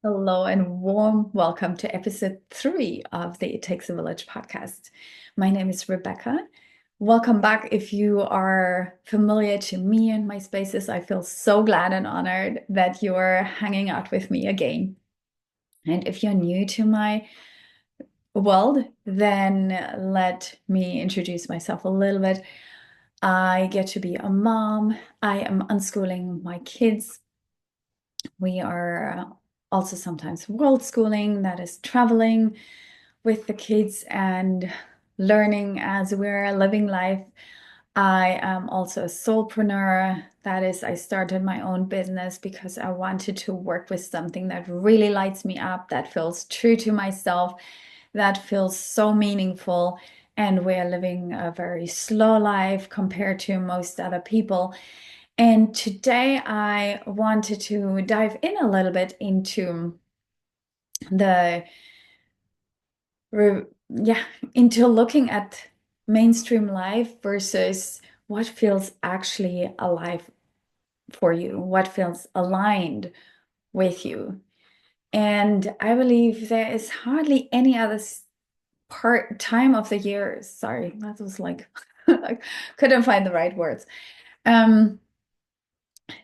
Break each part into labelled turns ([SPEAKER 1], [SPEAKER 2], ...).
[SPEAKER 1] Hello and warm welcome to episode 3 of the It Takes a Village podcast. My name is Rebecca. Welcome back. If you are familiar to me and my spaces, I feel so glad and honored that you're hanging out with me again. And if you're new to my world, then let me introduce myself a little bit. I get to be a mom. I am unschooling my kids. We are also sometimes world schooling, that is traveling with the kids and learning as we're living life. I am also a soulpreneur. That is, I started my own business because I wanted to work with something that really lights me up, that feels true to myself, that feels so meaningful. And we're living a very slow life compared to most other people. And today I wanted to dive in a little bit into the yeah, into looking at mainstream life versus what feels actually alive for you, what feels aligned with you. And I believe there is hardly any other part time of the year. Sorry, that was like I couldn't find the right words. Um,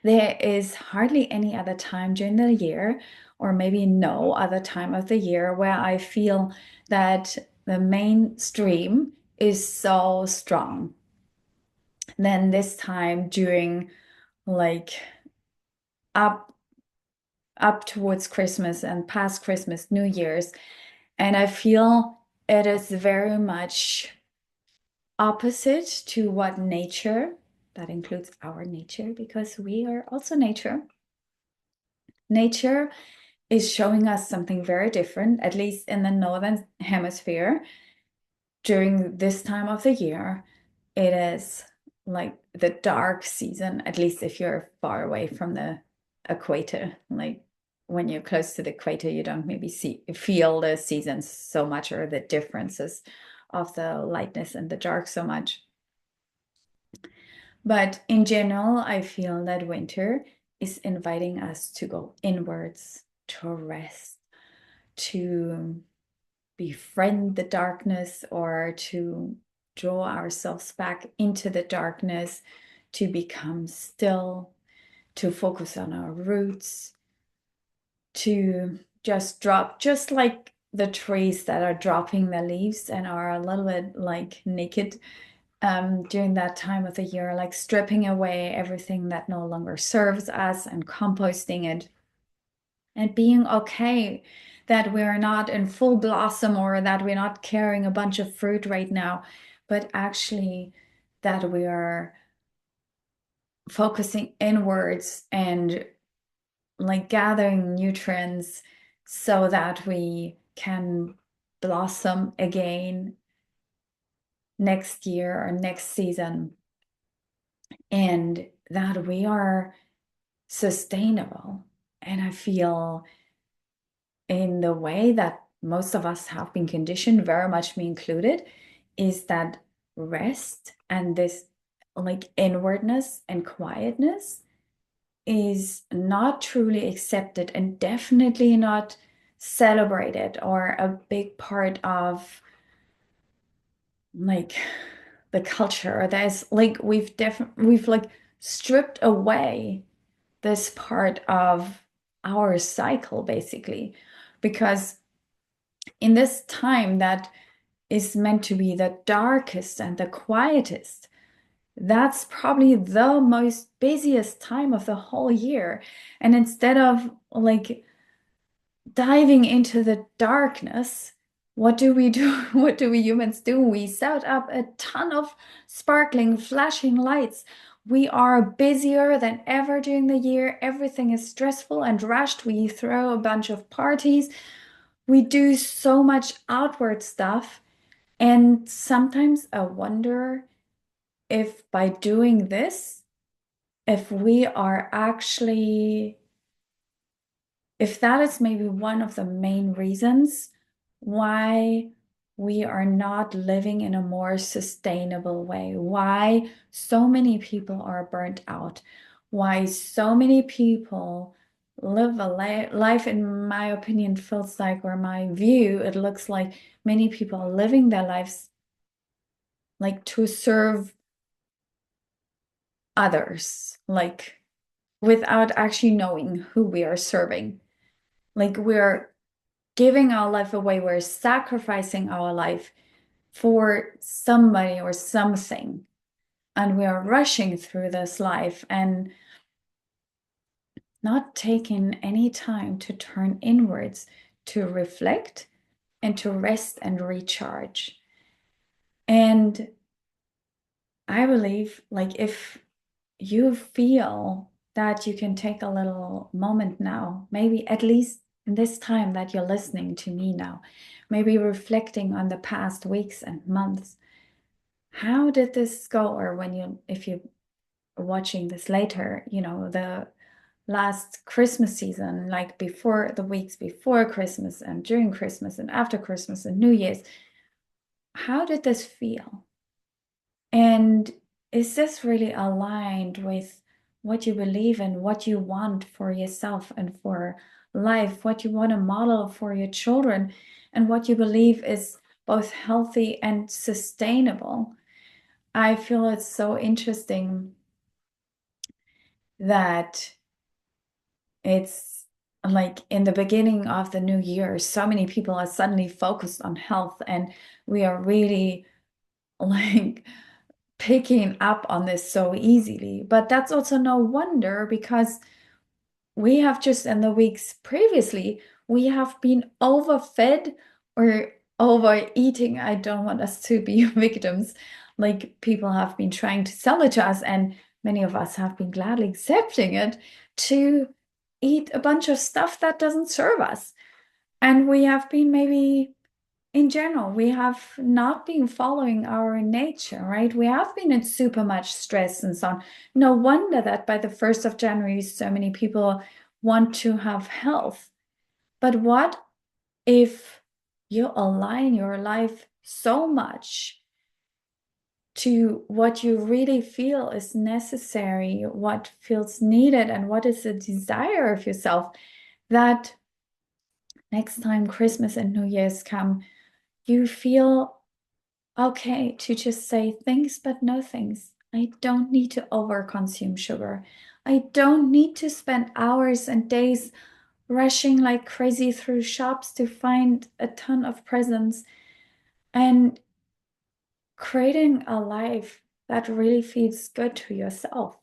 [SPEAKER 1] There is hardly any other time during the year, or maybe no other time of the year, where I feel that the mainstream is so strong than this time during like up up towards Christmas and past Christmas, New Year's. And I feel it is very much opposite to what nature, that includes our nature, because we are also nature. Nature is showing us something very different, at least in the northern hemisphere. During this time of the year, it is like the dark season, at least if you're far away from the equator. Like when you're close to the equator, you don't maybe feel the seasons so much or the differences of the lightness and the dark so much. But in general, I feel that winter is inviting us to go inwards, to rest, to befriend the darkness or to draw ourselves back into the darkness, to become still, to focus on our roots, to just drop, just like the trees that are dropping their leaves and are a little bit like naked during that time of the year, like stripping away everything that no longer serves us and composting it and being okay that we're not in full blossom or that we're not carrying a bunch of fruit right now, but actually that we are focusing inwards and like gathering nutrients so that we can blossom again next year or next season, and that we are sustainable. And I feel in the way that most of us have been conditioned, very much me included, is that rest and this like inwardness and quietness is not truly accepted and definitely not celebrated or a big part of like the culture. There's like we've like stripped away this part of our cycle basically, because in this time that is meant to be the darkest and the quietest, that's probably the most busiest time of the whole year. And instead of like diving into the darkness, what do we do? What do we humans do? We set up a ton of sparkling, flashing lights. We are busier than ever during the year. Everything is stressful and rushed. We throw a bunch of parties. We do so much outward stuff. And sometimes I wonder if by doing this, if we are actually, if that is maybe one of the main reasons why we are not living in a more sustainable way, why so many people are burnt out, why so many people live a life, in my opinion, feels like, or my view, it looks like many people are living their lives like to serve others, like without actually knowing who we are serving. Like we're giving our life away, we're sacrificing our life for somebody or something. And we are rushing through this life and not taking any time to turn inwards, to reflect and to rest and recharge. And I believe, like, if you feel that you can take a little moment now, maybe at least in this time that you're listening to me now, maybe reflecting on the past weeks and months, how did this go? Or when you, if you are watching this later, you know, the last Christmas season, like before, the weeks before Christmas and during Christmas and after Christmas and New Year's, how did this feel? And is this really aligned with what you believe in, what you want for yourself and for life, what you want to model for your children, and what you believe is both healthy and sustainable? I feel it's so interesting that it's like in the beginning of the new year, so many people are suddenly focused on health, and we are really like picking up on this so easily. But that's also no wonder, because we have just in the weeks previously, we have been overfed or overeating. I don't want us to be victims. Like people have been trying to sell it to us, and many of us have been gladly accepting it to eat a bunch of stuff that doesn't serve us. And we have been maybe in general, we have not been following our nature, right? We have been in super much stress and so on. No wonder that by the 1st of January, so many people want to have health. But what if you align your life so much to what you really feel is necessary, what feels needed, and what is the desire of yourself, that next time Christmas and New Year's come, you feel okay to just say thanks, but no thanks. I don't need to overconsume sugar. I don't need to spend hours and days rushing like crazy through shops to find a ton of presents, and creating a life that really feels good to yourself.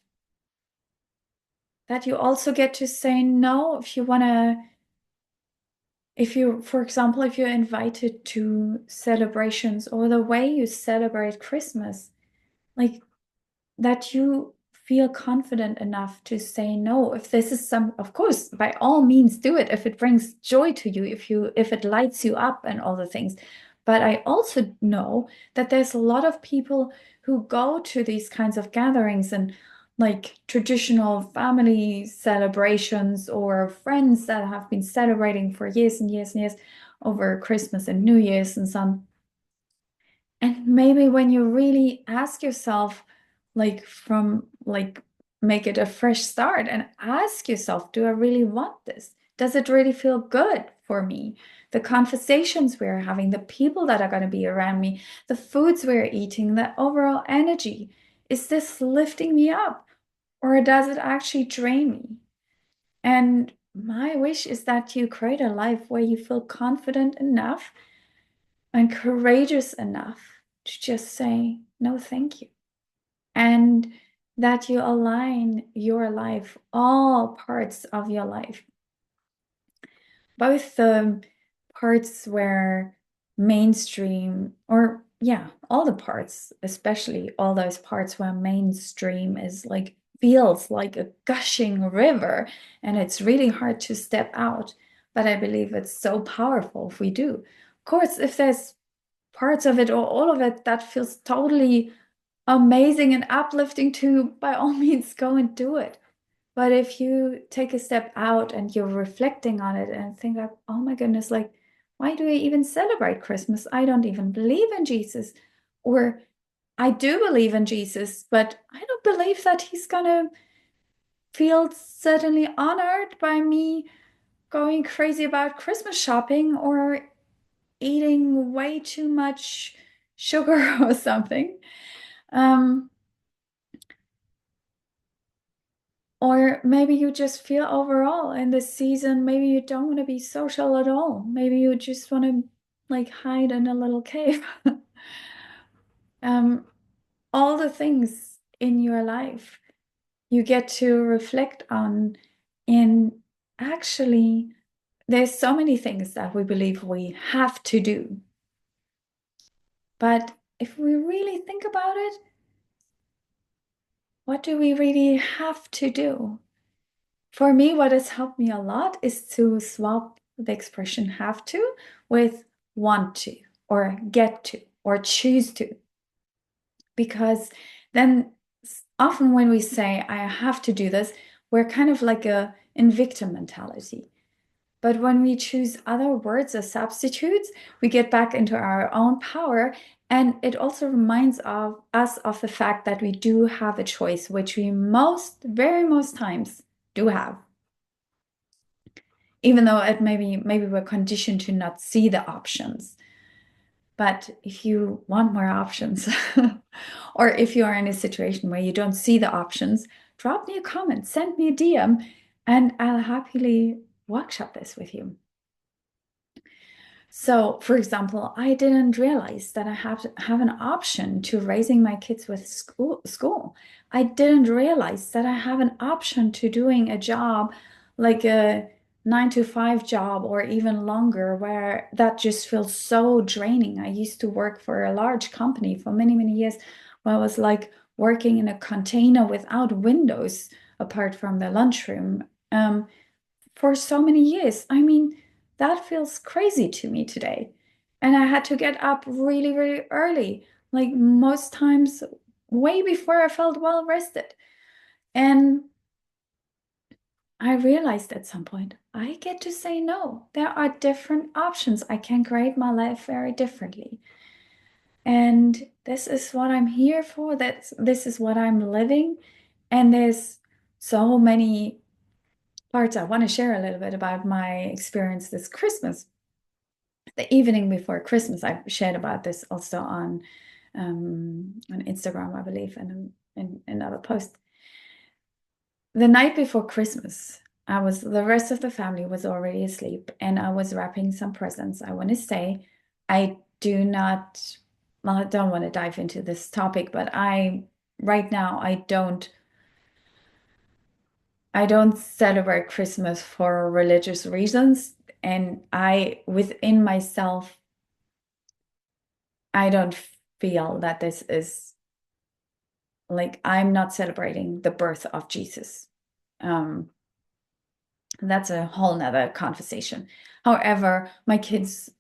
[SPEAKER 1] That you also get to say no if you want to, if you, for example, if you're invited to celebrations or the way you celebrate Christmas, like that you feel confident enough to say no. If this is some, of course, by all means do it if it brings joy to you, if it lights you up and all the things. But I also know that there's a lot of people who go to these kinds of gatherings and like traditional family celebrations, or friends that have been celebrating for years and years and years over Christmas and New Year's and some. And maybe when you really ask yourself, like from like make it a fresh start and ask yourself, do I really want this? Does it really feel good for me? The conversations we're having, the people that are going to be around me, the foods we're eating, the overall energy, is this lifting me up or does it actually drain me? And my wish is that you create a life where you feel confident enough and courageous enough to just say, no, thank you. And that you align your life, all parts of your life, both the parts where mainstream, or yeah, all the parts, especially all those parts where mainstream is like, feels like a gushing river and it's really hard to step out. But I believe it's so powerful if we do. Of course, if there's parts of it or all of it that feels totally amazing and uplifting to, by all means, go and do it. But if you take a step out and you're reflecting on it and think like, oh my goodness, like, why do we even celebrate Christmas? I don't even believe in Jesus. Or I do believe in Jesus, but I don't believe that he's gonna feel certainly honored by me going crazy about Christmas shopping or eating way too much sugar or something. Um, or maybe you just feel overall in this season, maybe you don't want to be social at all. Maybe you just want to like hide in a little cave. Um, all the things in your life you get to reflect on. And actually, there's so many things that we believe we have to do. But if we really think about it, what do we really have to do? For me, what has helped me a lot is to swap the expression have to with want to, or get to, or choose to. Because then often when we say, I have to do this, we're kind of like a in victim mentality. But when we choose other words as substitutes, we get back into our own power. And it also reminds of us of the fact that we do have a choice, which we very most times do have. Even though it maybe we're conditioned to not see the options. But if you want more options, or if you are in a situation where you don't see the options, drop me a comment, send me a DM, and I'll happily workshop this with you. So, for example, I didn't realize that I have to have an option to raising my kids with school. I didn't realize that I have an option to doing a job like a 9 to 5 job or even longer, where that just feels so draining. I used to work for a large company for many, many years, where I was like working in a container without windows apart from the lunchroom. For so many years. I mean, that feels crazy to me today. And I had to get up really, really early, like most times way before I felt well rested. And I realized at some point, I get to say no. There are different options. I can create my life very differently. And this is what I'm here for. This is what I'm living. And there's so many parts I want to share a little bit about my experience this Christmas. The evening before Christmas, I shared about this also on Instagram, I believe, and in another post. The night before Christmas, the rest of the family was already asleep, and I was wrapping some presents. I want to say, I do not, well, I don't want to dive into this topic, but right now, I don't celebrate Christmas for religious reasons. And within myself, I don't feel that this is like I'm not celebrating the birth of Jesus. Um, that's a whole nother conversation. However, my kids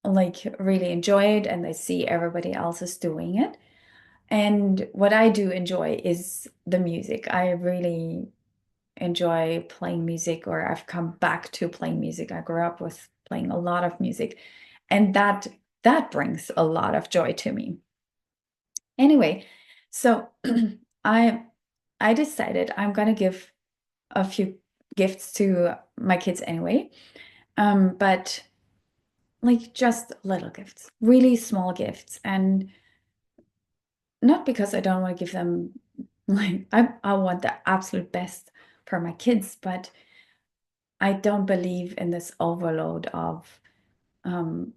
[SPEAKER 1] like really enjoy it and they see everybody else is doing it. And what I do enjoy is the music. I really enjoy playing music, or I've come back to playing music. I grew up with playing a lot of music, and that brings a lot of joy to me. Anyway, so I I decided I'm gonna give a few gifts to my kids anyway. But like just little gifts, really small gifts. And not because I don't want to give them like I want the absolute best for my kids, but I don't believe in this overload of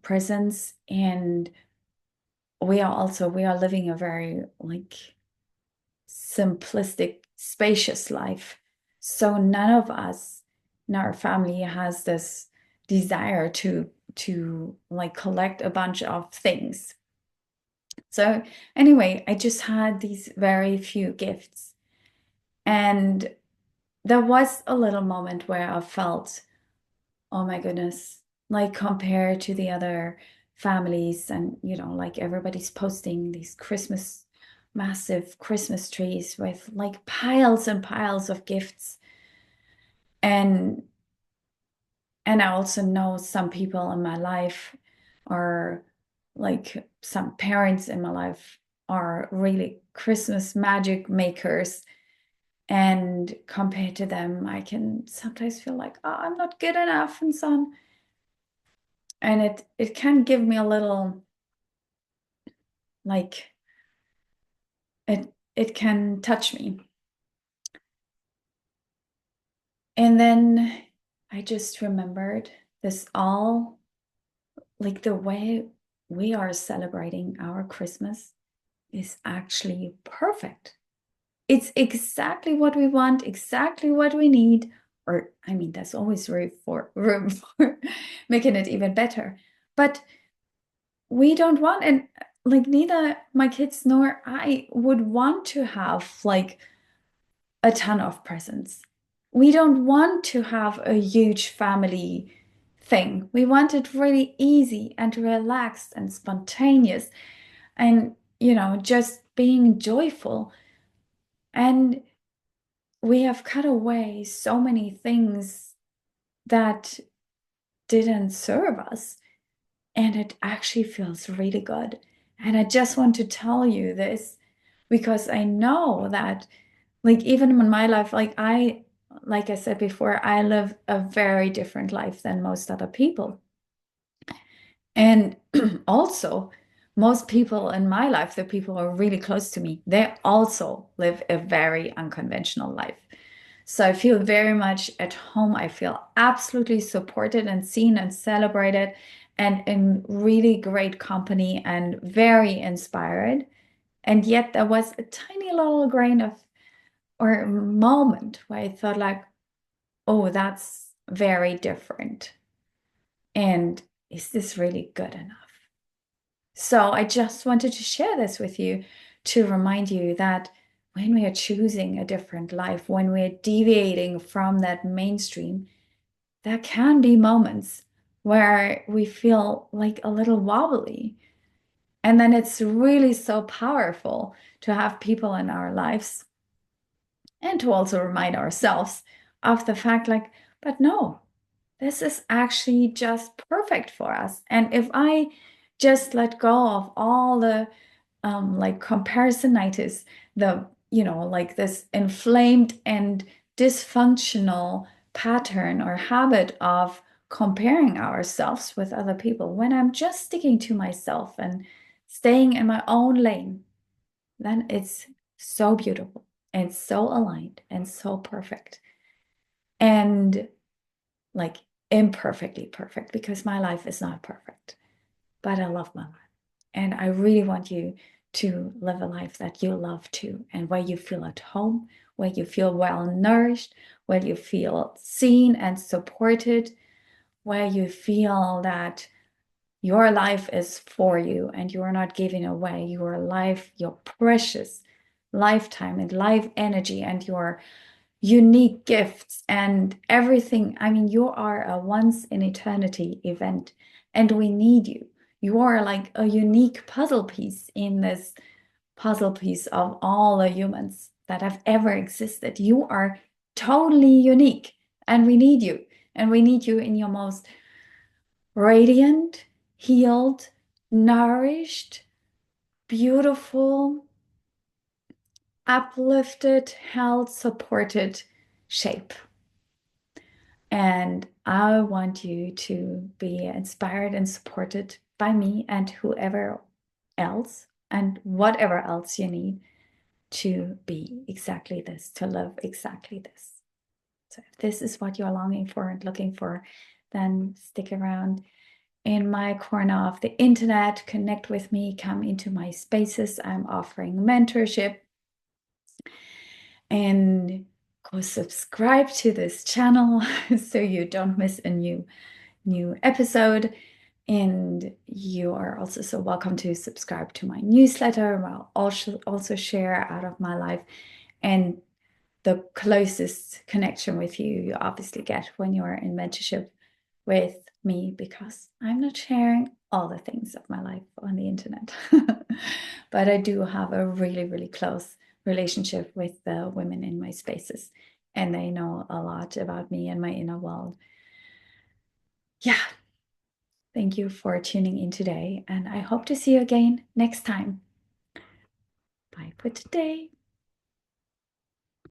[SPEAKER 1] presents. And we are living a very like simplistic, spacious life. So none of us in our family has this desire to like collect a bunch of things. So anyway, I just had these very few gifts. And there was a little moment where I felt, oh my goodness, like compared to the other families, and like everybody's posting these massive Christmas trees with like piles and piles of gifts. And I also know some people in my life are like some parents in my life are really Christmas magic makers. And compared to them, I can sometimes feel like, oh, I'm not good enough and so on. And it can give me a little like it can touch me. And then I just remembered this all like the way we are celebrating our Christmas is actually perfect. It's exactly what we want, exactly what we need. Or, I mean, there's always room for making it even better. But we don't want, and like neither my kids nor I would want to have like a ton of presents. We don't want to have a huge family thing. We want it really easy and relaxed and spontaneous and, just being joyful. And we have cut away so many things that didn't serve us. And it actually feels really good. And I just want to tell you this because I know that, like, even in my life, like I said before, I live a very different life than most other people. And also, most people in my life, the people who are really close to me, they also live a very unconventional life. So I feel very much at home. I feel absolutely supported and seen and celebrated and in really great company and very inspired. And yet there was a tiny little grain of or moment where I thought like, oh, that's very different. And is this really good enough? So I just wanted to share this with you to remind you that when we are choosing a different life, when we're deviating from that mainstream, there can be moments where we feel like a little wobbly. And then it's really so powerful to have people in our lives and to also remind ourselves of the fact like, but no, this is actually just perfect for us. And if I just let go of all the like comparisonitis, like this inflamed and dysfunctional pattern or habit of comparing ourselves with other people, when I'm just sticking to myself and staying in my own lane, then it's so beautiful and so aligned and so perfect. And like imperfectly perfect because my life is not perfect, but I love my life. And I really want you to live a life that you love too, and where you feel at home, where you feel well nourished, where you feel seen and supported, where you feel that your life is for you and you are not giving away your life, your precious lifetime and life energy and your unique gifts and everything. I mean, you are a once in eternity event and we need you. You are like a unique puzzle piece in this puzzle piece of all the humans that have ever existed. You are totally unique and we need you. And we need you in your most radiant, healed, nourished, beautiful, uplifted, held, supported shape. And I want you to be inspired and supported by me and whoever else and whatever else you need to be exactly this, to live exactly this. So if this is what you're longing for and looking for, then stick around in my corner of the internet, connect with me, come into my spaces. I'm offering mentorship and go subscribe to this channel so you don't miss a new episode. And you are also so welcome to subscribe to my newsletter. I'll also share out of my life. And the closest connection with you obviously get when you're in mentorship with me, because I'm not sharing all the things of my life on the internet. But I do have a really, really close relationship with the women in my spaces, and they know a lot about me and my inner world. Yeah. Thank you for tuning in today, and I hope to see you again next time. Bye for today.